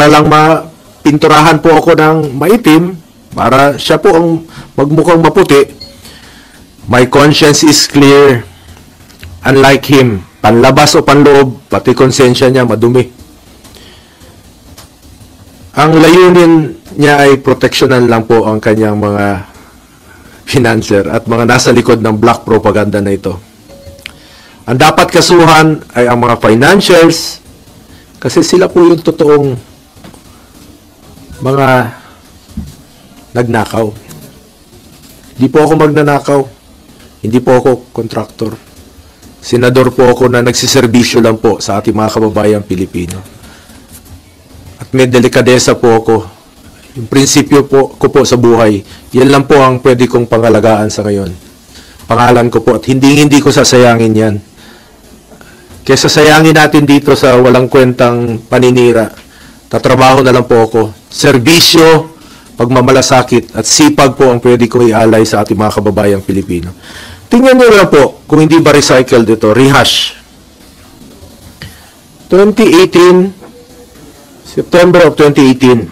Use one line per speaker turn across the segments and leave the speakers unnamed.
para lang mapinturahan po ako ng maitim, para siya po ang magmukhang maputi. My conscience is clear. Unlike him, panlabas o panloob, pati konsensya niya madumi. Ang layunin niya ay proteksyonan lang po ang kanyang mga financer at mga nasa likod ng black propaganda na ito. Ang dapat kasuhan ay ang mga financials kasi sila po yung totoong mga nagnakaw. Hindi po ako magnanakaw. Hindi po ako kontraktor. Senador po ako na nagsiservisyo lang po sa ating mga kababayang Pilipino. At may delikadesa po ako. Yung prinsipyo ko po sa buhay, yan lang po ang pwede kong pangalagaan sa ngayon. Pangalan ko po at hindi ko sasayangin yan. Kesa sayangin natin dito sa walang kwentang paninira, tatrabaho na lang po ako. Serbisyo, pagmamalasakit at sipag po ang pwede ko ialay sa ating mga kababayang Pilipino. Tingnan nyo lang po, kung hindi ba recycled ito, rehash. 2018, September of 2018,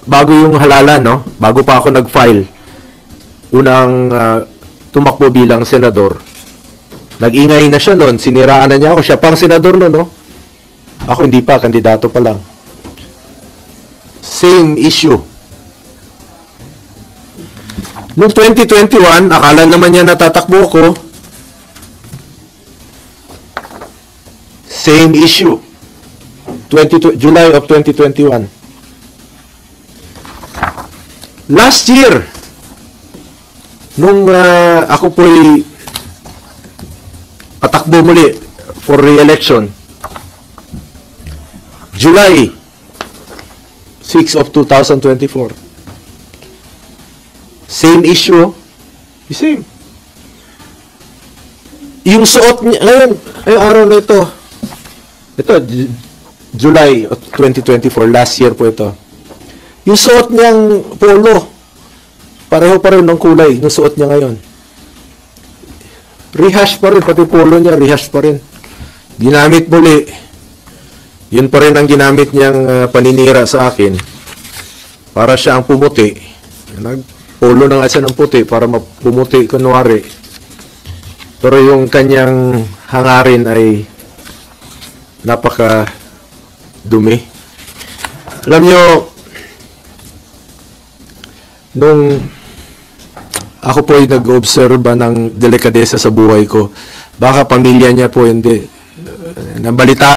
bago yung halalan, no? Bago pa ako nag-file, unang tumakbo bilang senador, nag-ingay na siya noon, siniraan na niya ako, siya pang senador noon, no? Ako hindi pa, kandidato pa lang. Same issue. Noong 2021, akala naman niya natatakbo ko. Same issue. July of 2021. Last year, nung ako po'y patakbo muli for re-election, July 6 of 2024. Same issue, the same. Yung suot niya, ngayon, ay araw na ito, July of 2024, last year po ito. Yung suot niyang polo, pareho pa rin ng kulay, yung suot niya ngayon. Rehash pa rin, pati polo niya, rehash pa rin. Ginamit muli. Yun pa rin ang ginamit niyang paninira sa akin para siya ang pumuti. Nagpolo na nga siya ng puti para pumuti kunwari. Pero yung kanyang hangarin ay napaka dumi. Alam nyo, nung ako po ay nag-obserba ng delikadesa sa buhay ko, baka pamilya niya po hindi. Nabalita